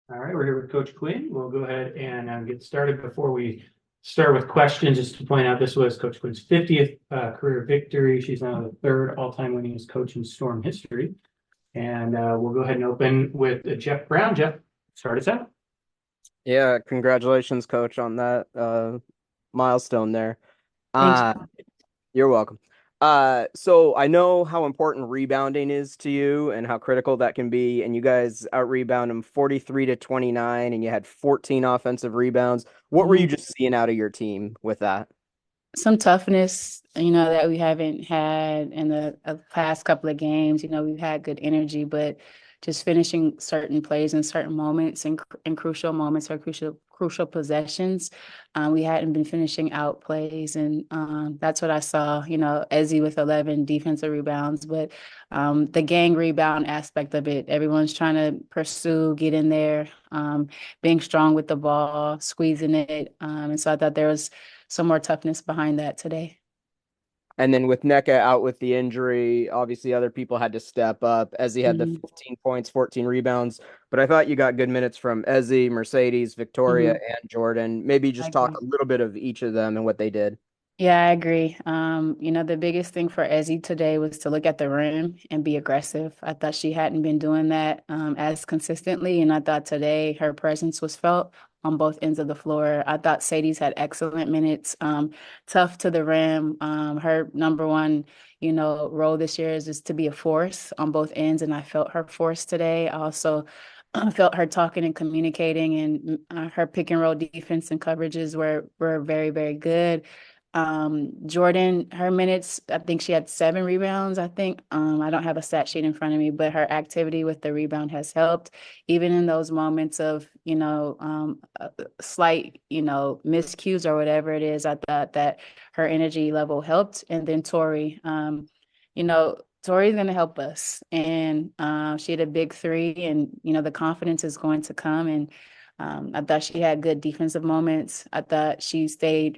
All right, we're here with Coach Quinn. We'll go ahead and get started. Before we start with questions, just to point out, this was Coach Quinn's 50th career victory. She's now the third all-time winningest coach in Storm history. And we'll go ahead and open with Jeff Brown. Jeff, start us out. Yeah, congratulations, coach, on that milestone there. Thanks. Uh, you're welcome. So I know how important rebounding is to you and how critical that can be, and you guys out rebound them 43-29, and you had 14 offensive rebounds. What were you just seeing out of your team with that? Some toughness, that we haven't had in the past couple of games. We've had good energy, but just finishing certain plays in certain moments and crucial moments or crucial possessions. We hadn't been finishing out plays, and that's what I saw. Ezzy with 11 defensive rebounds, but the gang rebound aspect of it, everyone's trying to pursue, get in there, being strong with the ball, squeezing it, and so I thought there was some more toughness behind that today. And then with Nneka out with the injury, obviously other people had to step up. Ezzy had the 15 points, 14 rebounds, but I thought you got good minutes from Ezzy, Mercedes, Victoria, and Jordan. Maybe I just talk agree. a little bit of each of them and what they did. Yeah, I agree. The biggest thing for Ezzy today was to look at the rim and be aggressive. I thought she hadn't been doing that as consistently, and I thought today her presence was felt on both ends of the floor. I thought Sadie's had excellent minutes, tough to the rim. Her number one, role this year is just to be a force on both ends, and I felt her force today. I also felt her talking and communicating, and her pick and roll defense and coverages were very, very good. Jordan, her minutes, I think she had 7 rebounds. I think I don't have a stat sheet in front of me, but her activity with the rebound has helped, even in those moments of slight miscues or whatever it is. I thought that her energy level helped. And then Tori, Tori's going to help us, and she had a big three, and the confidence is going to come. And I thought she had good defensive moments. I thought she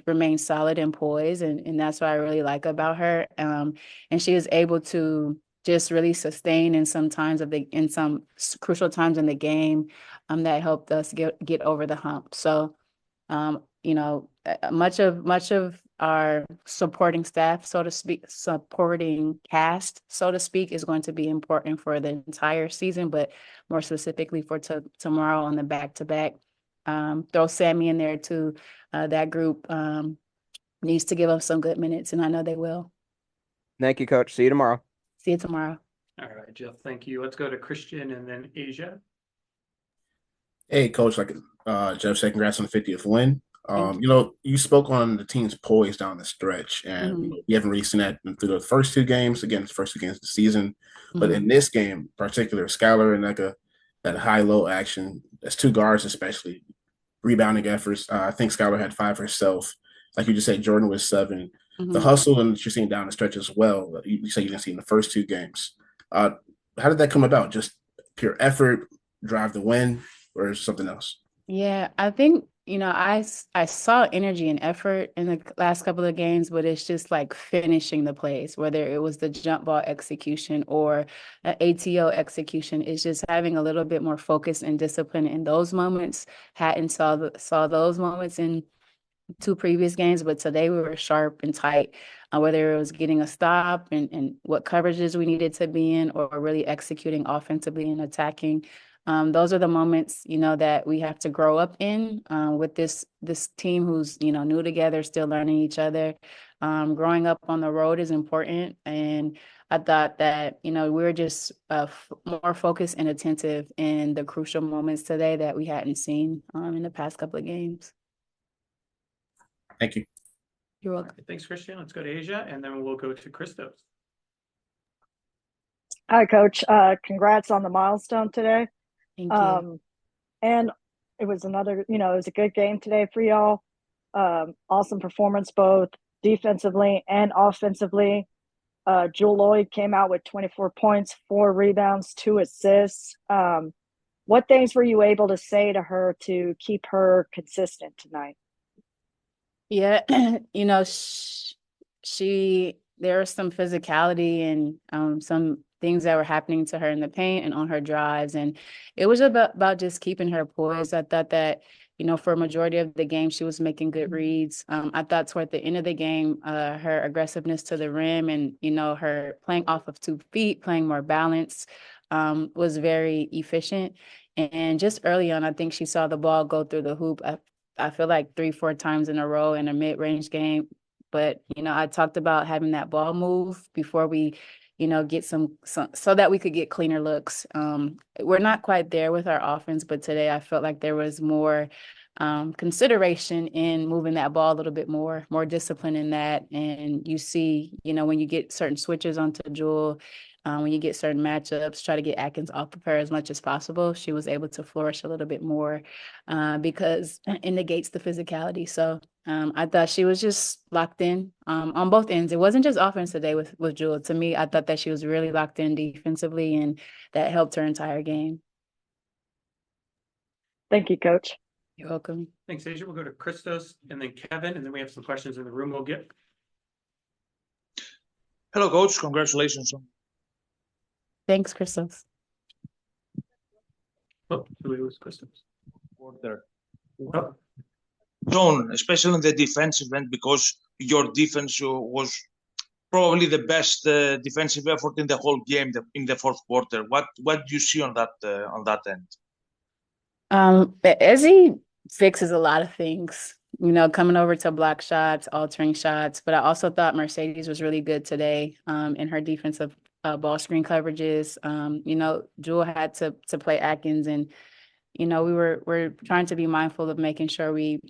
remained solid and poised, and that's what I really like about her. And she was able to just really sustain in some crucial times in the game, that helped us get over the hump. So, much of our supporting staff, so to speak, supporting cast, so to speak, is going to be important for the entire season, but more specifically for tomorrow on the back-to-back. Throw Sammy in there too. That group needs to give us some good minutes, and I know they will. Thank you, coach. See you tomorrow. See you tomorrow. All right, Jeff, thank you. Let's go to Christian and then Asia. Hey, coach, like Jeff said, congrats on the 50th win. Thank You spoke on the team's poise down the stretch, and Mhm. you haven't really seen that through the first two games, again, the first two games of the season. But in Mhm. this game, in particular, Skylar and Nneka, that high-low action, that's two guards especially, rebounding efforts. I think Skylar had 5 herself. Like you just said, Jordan was 7. The Mhm. hustle and you're seeing down the stretch as well. You say you didn't see in the first two games. Uh, how did that come about? Just pure effort, drive the win, or something else? Yeah, I think, I saw energy and effort in the last couple of games, but it's just like finishing the plays, whether it was the jump ball execution or ATO execution. It's just having a little bit more focus and discipline in those moments. Hadn't saw those moments in 2 previous games, but today we were sharp and tight, whether it was getting a stop and what coverages we needed to be in, or really executing offensively and attacking. Those are the moments, that we have to grow up in, with this team who's, new together, still learning each other. Growing up on the road is important, and I thought that, we were just more focused and attentive in the crucial moments today that we hadn't seen in the past couple of games. Thank you. You're All welcome. right, thanks, Christian. Let's go to Asia, and then we'll go to Christos. Hi, Coach. Congrats on the milestone today. Thank you. And it was it was a good game today for y'all. Awesome performance both defensively and offensively. Jewel Lloyd came out with 24 points, 4 rebounds, 2 assists. What things were you able to say to her to keep her consistent tonight? Yeah, there was some physicality and some things that were happening to her in the paint and on her drives. And it was about just keeping her poised. I thought that, you know, for a majority of the game, she was making good reads. I thought toward the end of the game, her aggressiveness to the rim and, you know, her playing off of 2 feet, playing more balance, was very efficient. And just early on, I think she saw the ball go through the hoop. I feel like 3-4 times in a row in a mid-range game. But, you know, I talked about having that ball move before we, you know, get some so that we could get cleaner looks. We're not quite there with our offense, but today I felt like there was more consideration in moving that ball a little bit more discipline in that. And you see, you know, when you get certain switches onto Jewel, when you get certain matchups, try to get Atkins off of her as much as possible. She was able to flourish a little bit more because it negates the physicality. So I thought she was just locked in on both ends. It wasn't just offense today with Jewel. To me, I thought that she was really locked in defensively, and that helped her entire game. Thank you, Coach. You're welcome. Thanks, Asia. We'll go to Christos and then Kevin, and then we have some questions in the room we'll get. Hello, Coach. Congratulations on Thanks, Christos. Oh, who was Christos? quarter. Oh, Zone, especially in the defensive end, because your defense was probably the best defensive effort in the whole game in the fourth quarter. What do you see on that end? Ezzy fixes a lot of things, you know, coming over to block shots, altering shots. But I also thought Mercedes was really good today in her defensive ball screen coverages. You know, Jewel had to play Atkins, and you know, we're trying to be mindful of making sure we